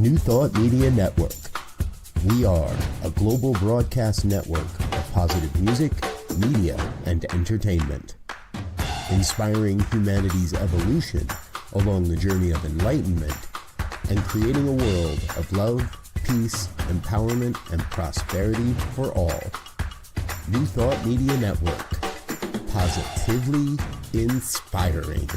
New Thought Media Network. We are a global broadcast network of positive music, media, and entertainment, inspiring humanity's evolution along the journey of enlightenment and creating a world of love, peace, empowerment, and prosperity for all. New Thought Media Network. Positively inspiring.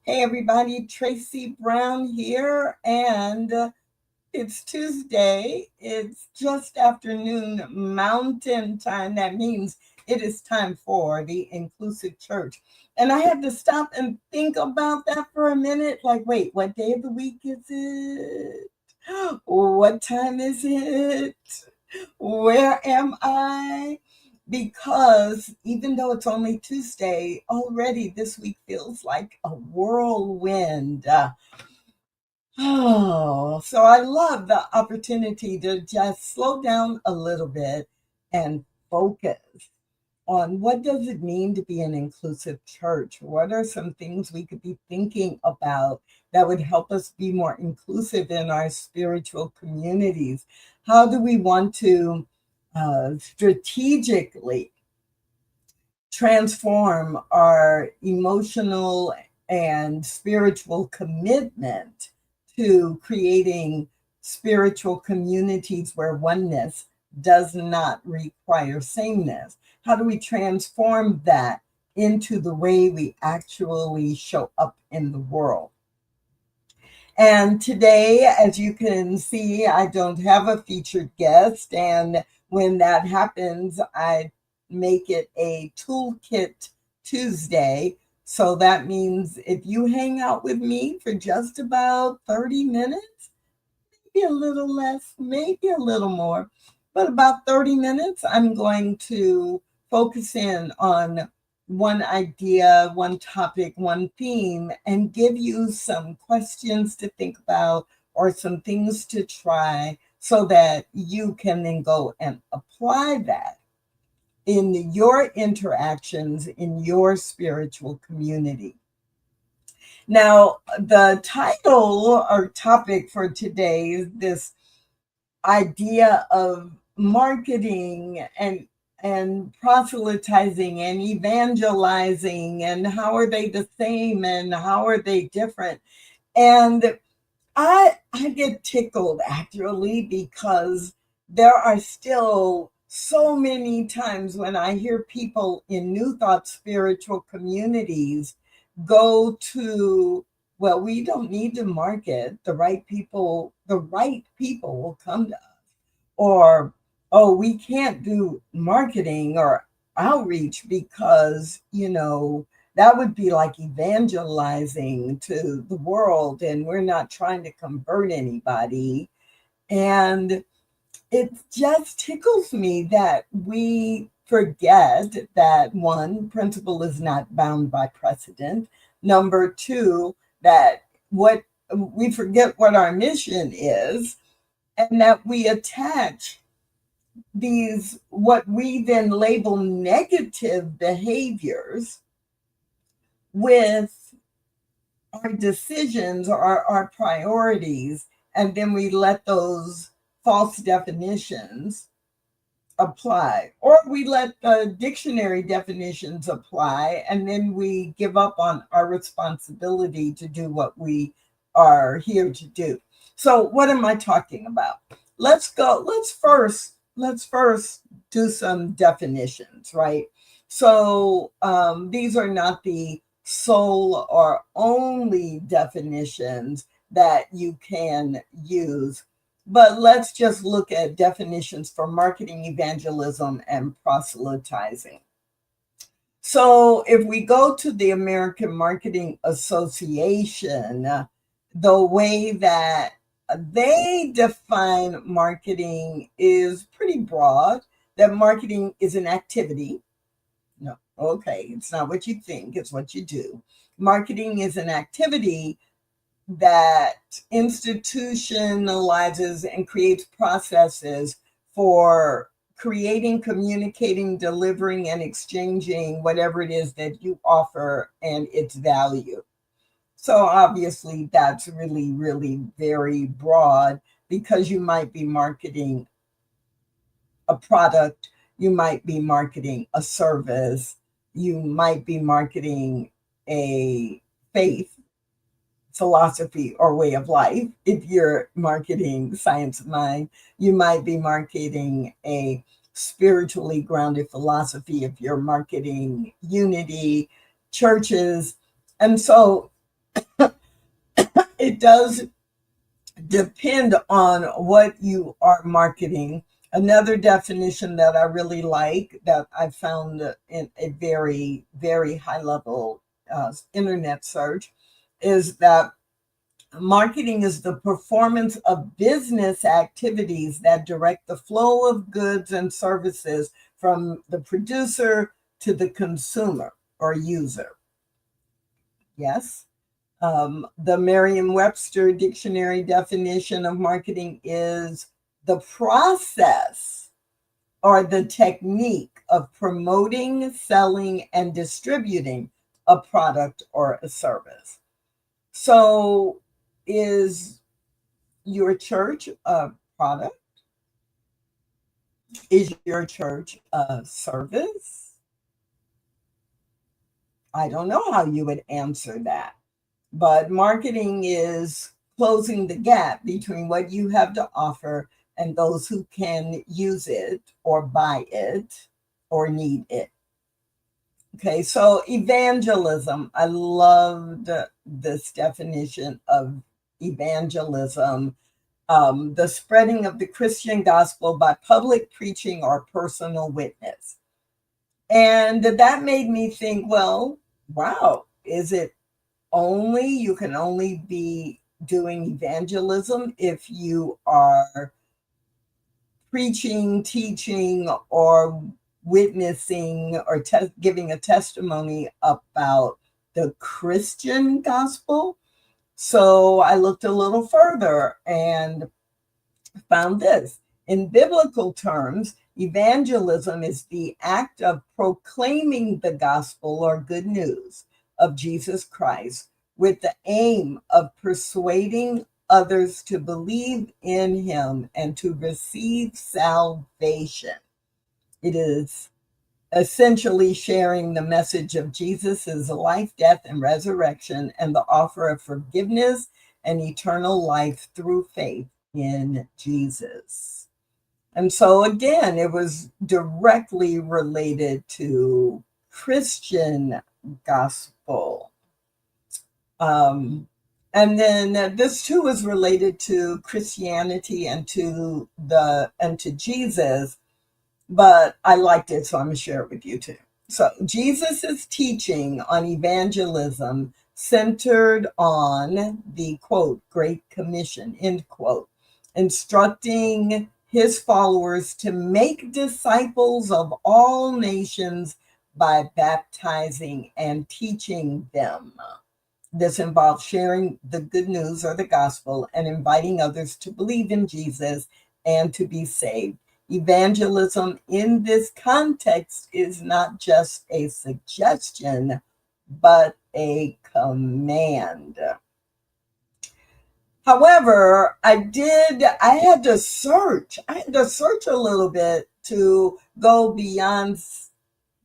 Hey everybody, Tracy Brown here, and it's Tuesday. It's just afternoon Mountain Time. That means it is time for the Inclusive Church. And I had to stop and think about that for a minute. Like, wait, what day of the week is it? What time is it? Where am I? Because even though it's only Tuesday, already this week feels like a whirlwind. So I love the opportunity to just slow down a little bit and focus on what does it mean to be an inclusive church? What are some things we could be thinking about that would help us be more inclusive in our spiritual communities? How do we want to strategically transform our emotional and spiritual commitment to creating spiritual communities where oneness does not require sameness? How do we transform that into the way we actually show up in the world? And today, as you can see, I don't have a featured guest. And when that happens, I make it a Toolkit Tuesday. So that means if you hang out with me for just about 30 minutes, maybe a little less, maybe a little more, but about 30 minutes, I'm going to focus in on one idea, one topic, one theme, and give you some questions to think about or some things to try so that you can then go and apply that in your interactions in your spiritual community. Now, the title or topic for today is this idea of marketing and proselytizing and evangelizing, and how are they the same and how are they different? And I get tickled actually, because there are still so many times when I hear people in New Thought spiritual communities go to, well, we don't need to market, the right people will come to us. Or, oh, we can't do marketing or outreach because, that would be like evangelizing to the world, and we're not trying to convert anybody. And it just tickles me that we forget that, one, principle is not bound by precedent. Number two, that we forget what our mission is, and that we attach these, what we then label negative behaviors, with our decisions or our priorities, and then we let those false definitions apply, or we let the dictionary definitions apply, and then we give up on our responsibility to do what we are here to do. So what am I talking about? Let's first do some definitions, right? So these are not the sole or only definitions that you can use, but let's just look at definitions for marketing, evangelism, and proselytizing. So if we go to the American Marketing Association, the way that they define marketing is pretty broad, that marketing is an activity. No, okay, it's not what you think, it's what you do. Marketing is an activity that institutionalizes and creates processes for creating, communicating, delivering, and exchanging whatever it is that you offer and its value. So obviously that's really, really very broad, because you might be marketing a product, you might be marketing a service, you might be marketing a faith, philosophy, or way of life. If you're marketing science of mind, you might be marketing a spiritually grounded philosophy if you're marketing unity, churches. And so it does depend on what you are marketing. Another definition that I really like, that I found in a very, very high level internet search, is that marketing is the performance of business activities that direct the flow of goods and services from the producer to the consumer or user. Yes. The Merriam-Webster dictionary definition of marketing is the process or the technique of promoting, selling, and distributing a product or a service. So is your church a product? Is your church a service? I don't know how you would answer that. But marketing is closing the gap between what you have to offer and those who can use it or buy it or need it. Okay, so evangelism. I loved this definition of evangelism. The spreading of the Christian gospel by public preaching or personal witness. And that made me think, well, wow, is it you can only be doing evangelism if you are preaching, teaching, or witnessing, or giving a testimony about the Christian gospel? So I looked a little further and found this. In biblical terms, evangelism is the act of proclaiming the gospel or good news of Jesus Christ with the aim of persuading others to believe in him and to receive salvation. It is essentially sharing the message of Jesus' life, death, and resurrection, and the offer of forgiveness and eternal life through faith in Jesus. And so again, it was directly related to Christian gospel. And then this too is related to Christianity and to Jesus, but I liked it, so I'm going to share it with you too. So Jesus' teaching on evangelism centered on the, quote, Great Commission, end quote, instructing his followers to make disciples of all nations by baptizing and teaching them. This involves sharing the good news or the gospel and inviting others to believe in Jesus and to be saved. Evangelism in this context is not just a suggestion, but a command. However, I had to search a little bit to go beyond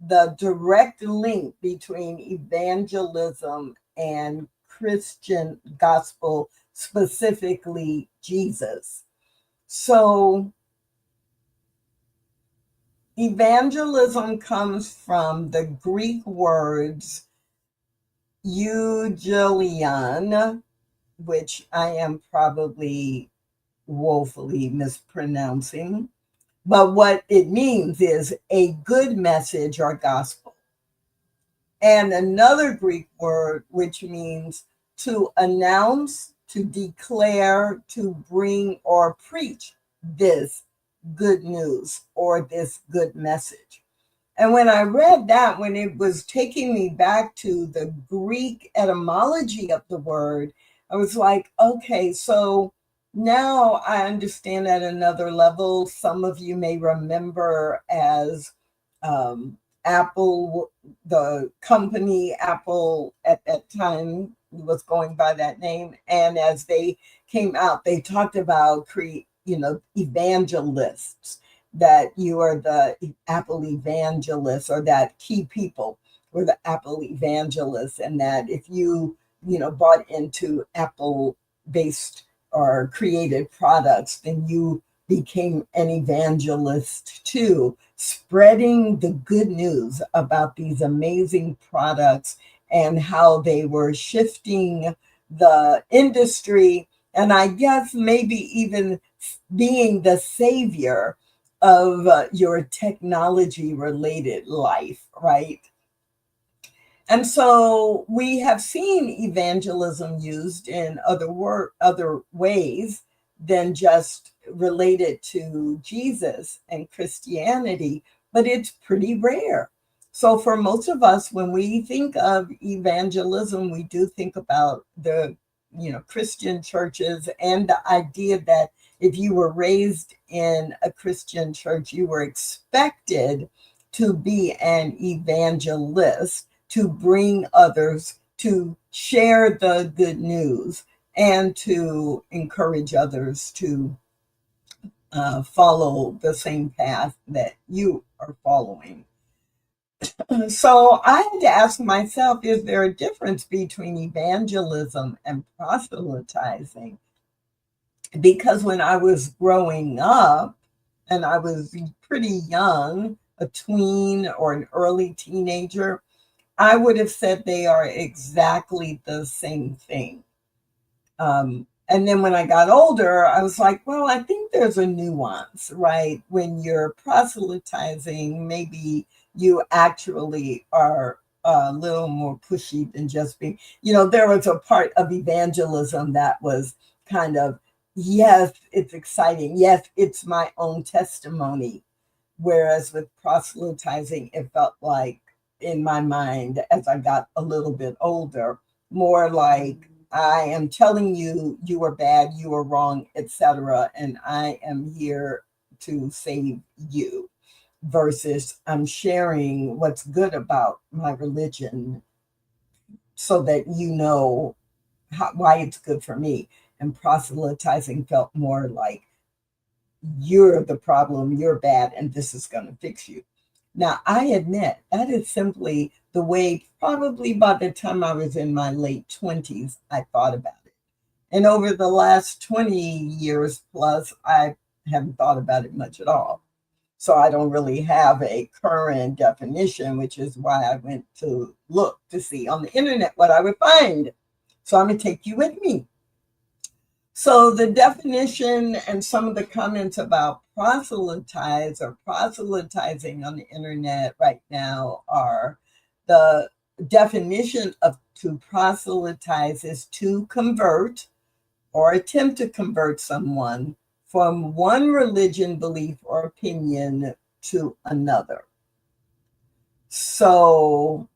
the direct link between evangelism and Christian gospel, specifically Jesus. So evangelism comes from the Greek words euangelion, which I am probably woefully mispronouncing. But what it means is a good message or gospel. And another Greek word, which means to announce, to declare, to bring or preach this good news or this good message. And when I read that, when it was taking me back to the Greek etymology of the word, I was like, okay, so now I understand at another level. Some of you may remember as Apple, the company Apple at that time was going by that name. And as they came out, they talked about evangelists, that you are the Apple evangelists, or that key people were the Apple evangelists. And that if you bought into Apple based or created products, then you became an evangelist too, spreading the good news about these amazing products and how they were shifting the industry, and I guess maybe even being the savior of your technology related life, right? And so we have seen evangelism used in other ways than just related to Jesus and Christianity, but it's pretty rare. So for most of us, when we think of evangelism, we do think about the Christian churches, and the idea that if you were raised in a Christian church, you were expected to be an evangelist, to bring others, to share the good news, and to encourage others to follow the same path that you are following. So I had to ask myself, is there a difference between evangelism and proselytizing? Because when I was growing up, and I was pretty young, a tween or an early teenager, I would have said they are exactly the same thing. And then when I got older, I was like, well, I think there's a nuance, right? When you're proselytizing, maybe you actually are a little more pushy than just being, there was a part of evangelism that was kind of, yes, it's exciting. Yes, it's my own testimony. Whereas with proselytizing, it felt like, in my mind, as I got a little bit older, more like, I am telling you, you are bad, you are wrong, etc., and I am here to save you, versus I'm sharing what's good about my religion so that you know why it's good for me. And proselytizing felt more like, you're the problem, you're bad, and this is going to fix you. Now, I admit that is simply the way, probably by the time I was in my late 20s, I thought about it. And over the last 20 years plus, I haven't thought about it much at all. So I don't really have a current definition, which is why I went to look to see on the internet what I would find. So I'm going to take you with me. So the definition and some of the comments about proselytize or proselytizing on the internet right now are, the definition of to proselytize is to convert or attempt to convert someone from one religion, belief, or opinion to another. So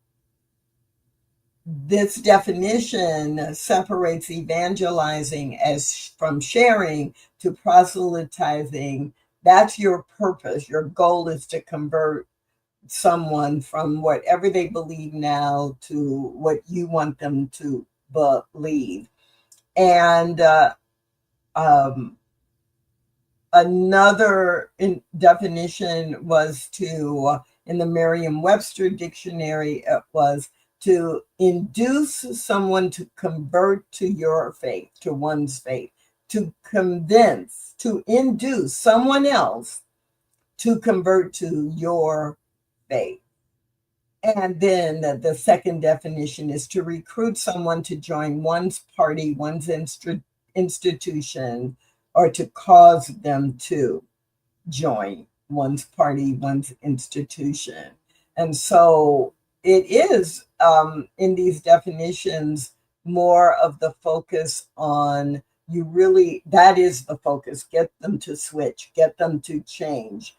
this definition separates evangelizing as from sharing to proselytizing. That's your purpose. Your goal is to convert someone from whatever they believe now to what you want them to believe. And another definition was to, in the Merriam-Webster dictionary, it was to induce someone to convert to your faith, to one's faith, to convince, to induce someone else to convert to your faith. And then the second definition is to recruit someone to join one's party, one's institution, or to cause them to join one's party, one's institution. And so it is, in these definitions, more of the focus on that is the focus, get them to switch, get them to change,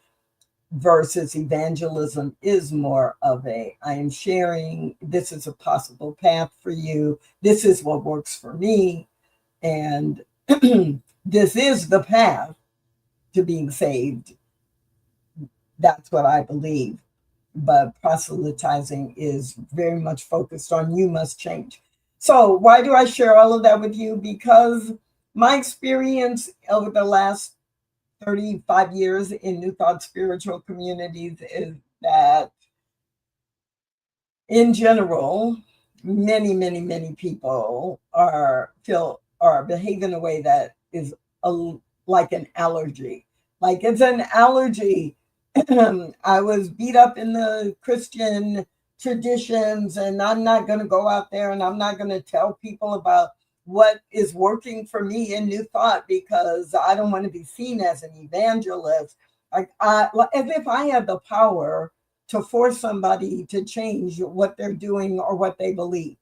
versus evangelism is more of I am sharing, this is a possible path for you, this is what works for me, and this is the path to being saved. That's what I believe. But proselytizing is very much focused on you must change. So why do I share all of that with you? Because my experience over the last 35 years in New Thought spiritual communities is that in general, many people are behaving in a way that is like an allergy. Like it's an allergy. I was beat up in the Christian traditions, and I'm not going to go out there and I'm not going to tell people about what is working for me in New Thought because I don't want to be seen as an evangelist. As if I had the power to force somebody to change what they're doing or what they believe.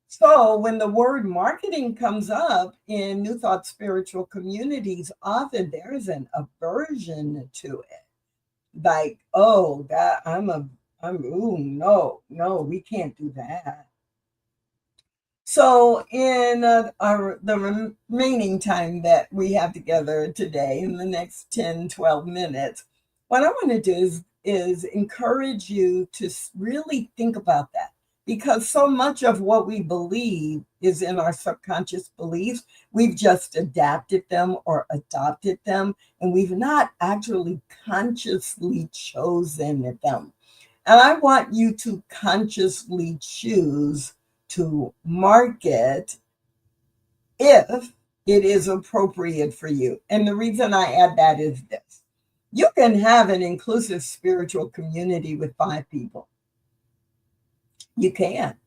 So when the word marketing comes up in New Thought spiritual communities, often there's an aversion to it. Like, oh, no, we can't do that. So in the remaining time that we have together today, in the next 10, 12 minutes, what I want to do is encourage you to really think about that. Because so much of what we believe is in our subconscious beliefs. We've just adapted them or adopted them, and we've not actually consciously chosen them. And I want you to consciously choose to market if it is appropriate for you. And the reason I add that is this. You can have an inclusive spiritual community with 5 people. You can.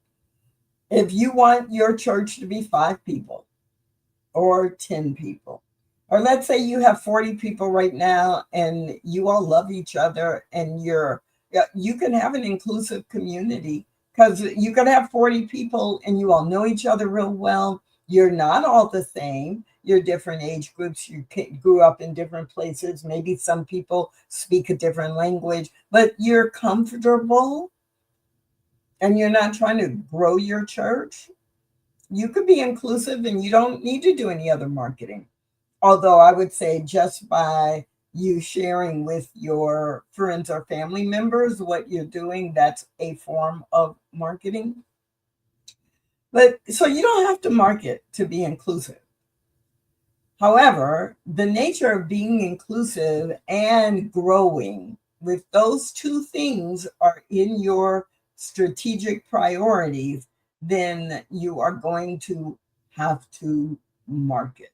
If you want your church to be 5 people or 10 people, or let's say you have 40 people right now and you all love each other and you can have an inclusive community because you can have 40 people and you all know each other real well. You're not all the same. You're different age groups. You grew up in different places. Maybe some people speak a different language, but you're comfortable and you're not trying to grow your church. You could be inclusive and you don't need to do any other marketing. Although I would say just by you sharing with your friends or family members what you're doing, that's a form of marketing. But so you don't have to market to be inclusive. However, the nature of being inclusive and growing, with those two things are in your strategic priorities, then you are going to have to market.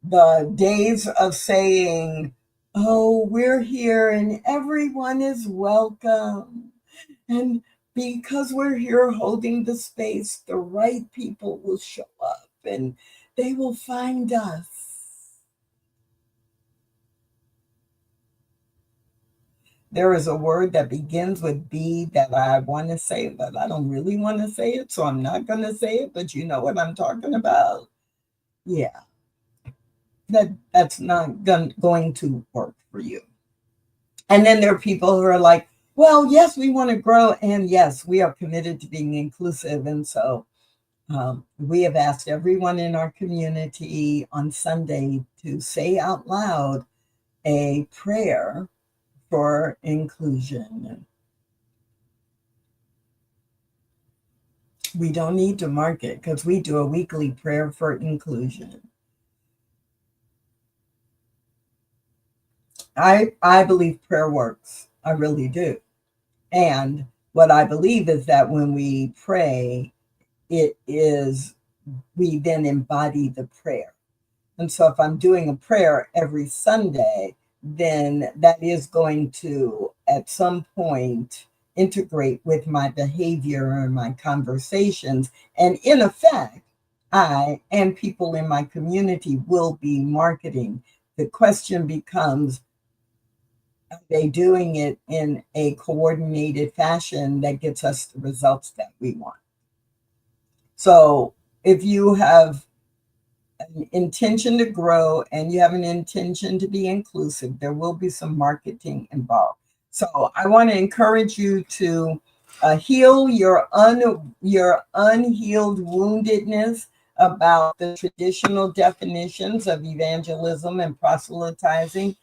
The days of saying, oh, we're here and everyone is welcome, and because we're here holding the space, the right people will show up and they will find us. There is a word that begins with B that I want to say, but I don't really want to say it, so I'm not going to say it, but you know what I'm talking about. Yeah. That's not going to work for you. And then there are people who are like, well, yes, we want to grow. And yes, we are committed to being inclusive. And so we have asked everyone in our community on Sunday to say out loud a prayer for inclusion. We don't need to mark it because we do a weekly prayer for inclusion. I believe prayer works. I really do. And What I believe is that when we pray, we then embody the prayer. And so if I'm doing a prayer every Sunday, then that is going to, at some point, integrate with my behavior and my conversations. And in effect, I and people in my community will be marketing. The question becomes, are they doing it in a coordinated fashion that gets us the results that we want? So if you have an intention to grow and you have an intention to be inclusive, there will be some marketing involved. So I want to encourage you to heal your unhealed woundedness about the traditional definitions of evangelism and proselytizing.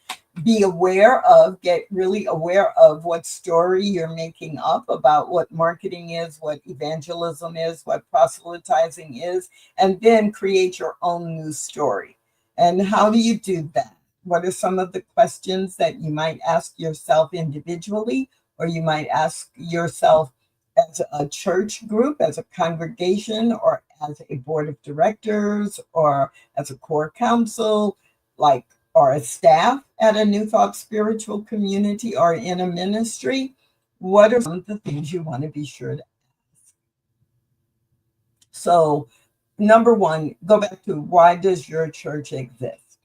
Be aware of, get really aware of what story you're making up about what marketing is, what evangelism is, what proselytizing is, and then create your own new story. And how do you do that? What are some of the questions that you might ask yourself individually, or you might ask yourself as a church group, as a congregation, or as a board of directors, or as a core council, or a staff at a New Thought spiritual community or in a ministry? What are some of the things you want to be sure to ask? So, number one, go back to, why does your church exist?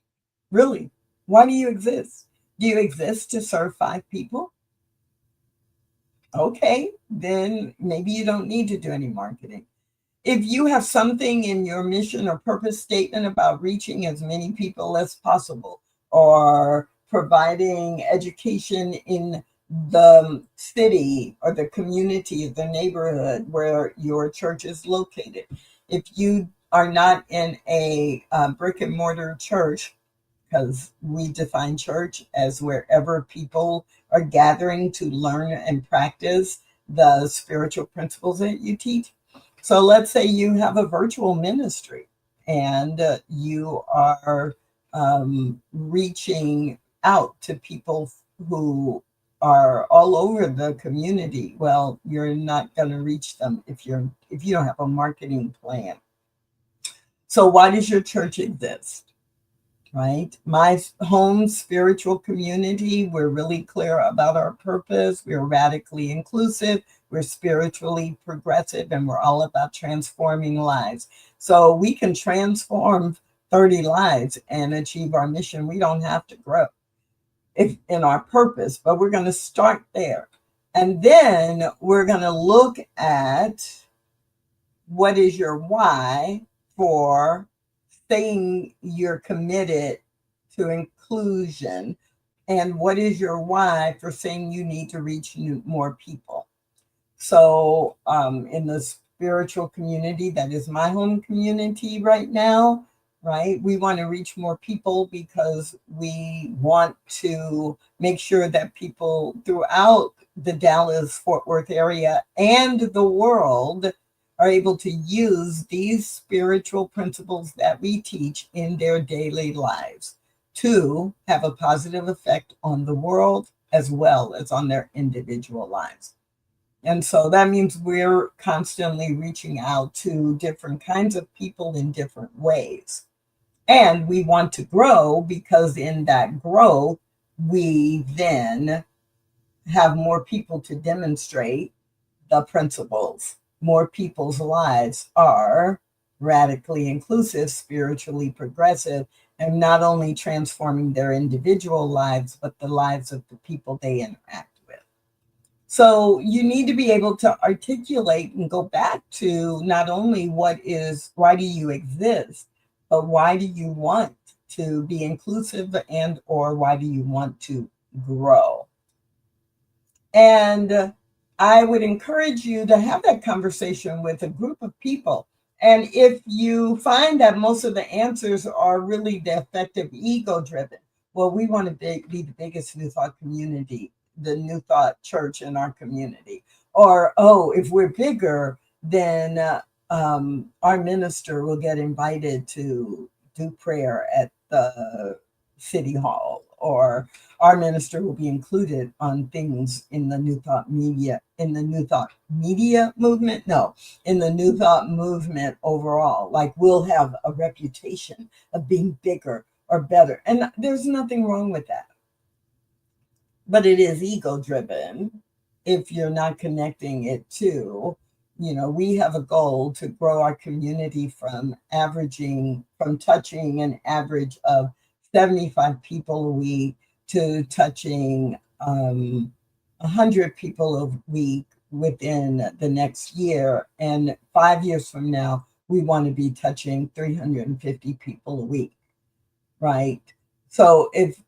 Really, why do you exist? Do you exist to serve 5 people? Okay, then maybe you don't need to do any marketing. If you have something in your mission or purpose statement about reaching as many people as possible, or providing education in the city or the community, the neighborhood where your church is located, if you are not in a brick and mortar church, because we define church as wherever people are gathering to learn and practice the spiritual principles that you teach. So let's say you have a virtual ministry and you are reaching out to people who are all over the community. Well, you're not going to reach them if you don't have a marketing plan. So why does your church exist? Right? My home spiritual community, we're really clear about our purpose. We're radically inclusive. We're spiritually progressive, and we're all about transforming lives. So we can transform 30 lives and achieve our mission. We don't have to grow in our purpose, but we're going to start there. And then we're going to look at what is your why for saying you're committed to inclusion, and what is your why for saying you need to reach more people. So in the spiritual community, that is my home community right now, right? We want to reach more people because we want to make sure that people throughout the Dallas-Fort Worth area and the world are able to use these spiritual principles that we teach in their daily lives to have a positive effect on the world as well as on their individual lives. And so that means we're constantly reaching out to different kinds of people in different ways. And we want to grow because in that growth, we then have more people to demonstrate the principles. More people's lives are radically inclusive, spiritually progressive, and not only transforming their individual lives, but the lives of the people they interact with. So you need to be able to articulate and go back to not only why do you exist, but why do you want to be inclusive, and or why do you want to grow? And I would encourage you to have that conversation with a group of people. And if you find that most of the answers are really the effective ego driven, well, we want to be the biggest New Thought community, the New Thought church in our community. Or, oh, if we're bigger, then our minister will get invited to do prayer at the city hall or our minister will be included on things in the New Thought media, in the New Thought media movement. No, in the New Thought movement overall. Like, we'll have a reputation of being bigger or better. And there's nothing wrong with that. But it is ego driven if you're not connecting it to, we have a goal to grow our community from touching an average of 75 people a week to touching 100 people a week within the next year. And 5 years from now, we want to be touching 350 people a week, right? So if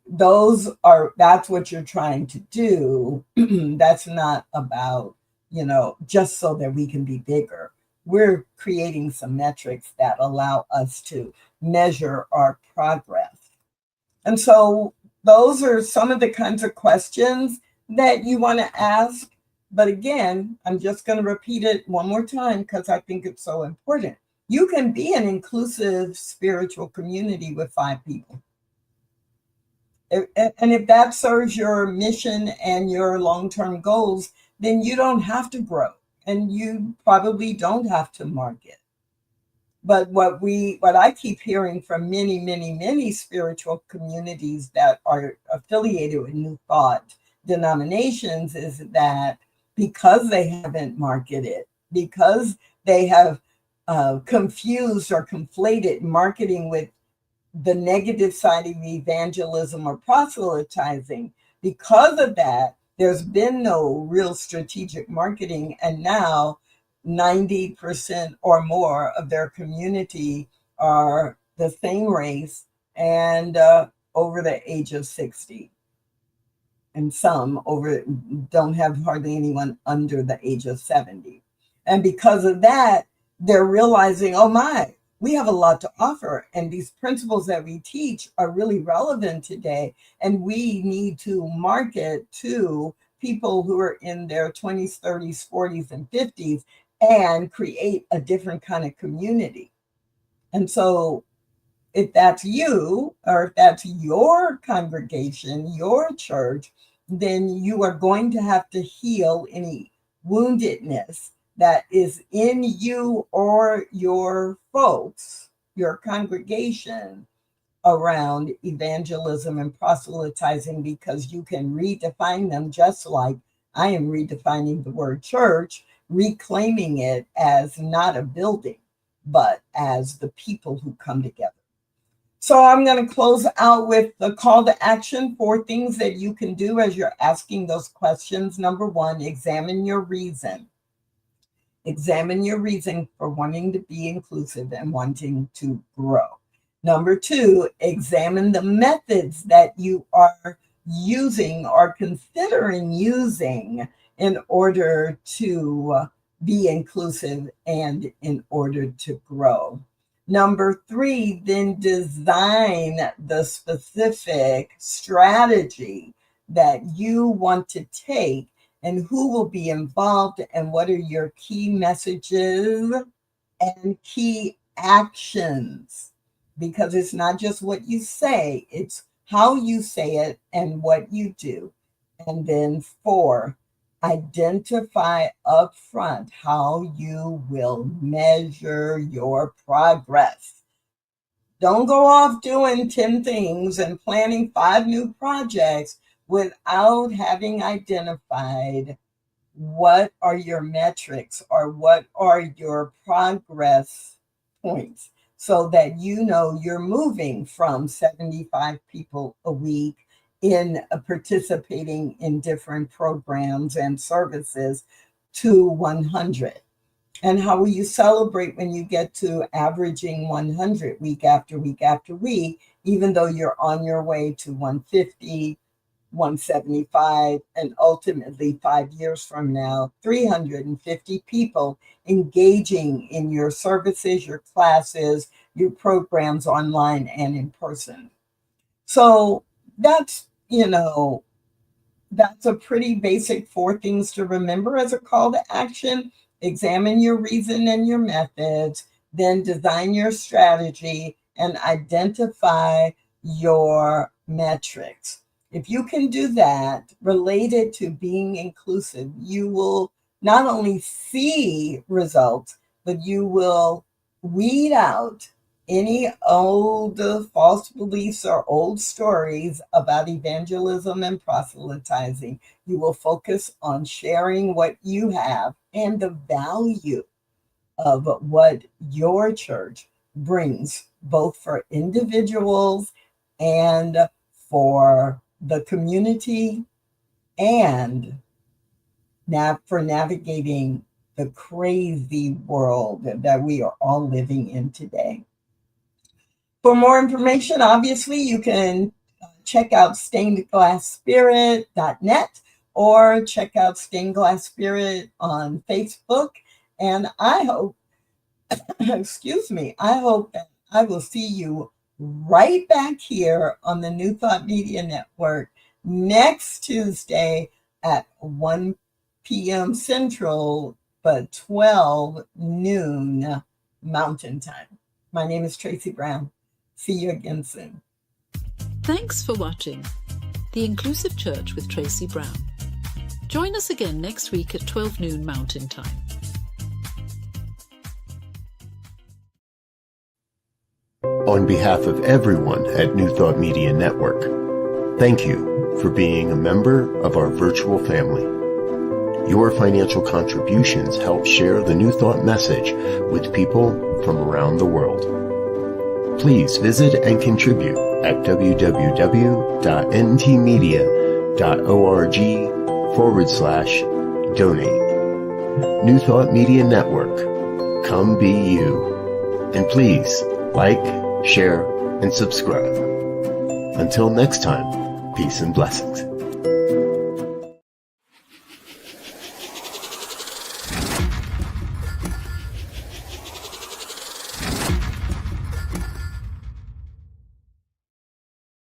that's what you're trying to do, that's not about, just so that we can be bigger. We're creating some metrics that allow us to measure our progress. And so those are some of the kinds of questions that you want to ask. But again, I'm just going to repeat it one more time because I think it's so important. You can be an inclusive spiritual community with 5 people. And if that serves your mission and your long-term goals, then you don't have to grow and you probably don't have to market. But what I keep hearing from many, many, many spiritual communities that are affiliated with New Thought denominations is that because they haven't marketed, because they have confused or conflated marketing with the negative side of evangelism or proselytizing, because of that, there's been no real strategic marketing. And now 90% or more of their community are the same race and over the age of 60. And some don't have hardly anyone under the age of 70. And because of that, they're realizing, oh my, we have a lot to offer. And these principles that we teach are really relevant today. And we need to market to people who are in their 20s, 30s, 40s, and 50s and create a different kind of community. And so if that's you, or if that's your congregation, your church, then you are going to have to heal any woundedness that is in you or your folks, your congregation, around evangelism and proselytizing, because you can redefine them just like I am redefining the word church, reclaiming it as not a building, but as the people who come together. So I'm going to close out with the call to action for things that you can do as you're asking those questions. Number 1, examine your reason. Examine your reason for wanting to be inclusive and wanting to grow. Number 2, examine the methods that you are using or considering using in order to be inclusive and in order to grow. Number 3, then design the specific strategy that you want to take and who will be involved and what are your key messages and key actions. Because it's not just what you say, it's how you say it and what you do. And then 4, identify upfront how you will measure your progress. Don't go off doing 10 things and planning 5 new projects without having identified what are your metrics or what are your progress points, so that you know you're moving from 75 people a week in participating in different programs and services to 100. And how will you celebrate when you get to averaging 100 week after week after week, even though you're on your way to 150, 175, and ultimately 5 years from now, 350 people engaging in your services, your classes, your programs online and in person. So that's a pretty basic 4 things to remember as a call to action. Examine your reason and your methods, then design your strategy and identify your metrics. If you can do that related to being inclusive, you will not only see results, but you will weed out any old false beliefs or old stories about evangelism and proselytizing. You will focus on sharing what you have and the value of what your church brings, both for individuals and for the community, and for navigating the crazy world that we are all living in today. For more information, obviously, you can check out stainedglassspirit.net or check out Stained Glass Spirit on Facebook. And I hope, I hope that I will see you right back here on the New Thought Media Network next Tuesday at 1 p.m. Central, but 12 noon Mountain Time. My name is Tracy Brown. See you again soon. Thanks for watching The Inclusive Church with Tracy Brown. Join us again next week at 12 noon Mountain Time. On behalf of everyone at New Thought Media Network, thank you for being a member of our virtual family. Your financial contributions help share the New Thought message with people from around the world. Please visit and contribute at www.ntmedia.org/donate. New Thought Media Network, come be you. And please like, share, and subscribe. Until next time, peace and blessings.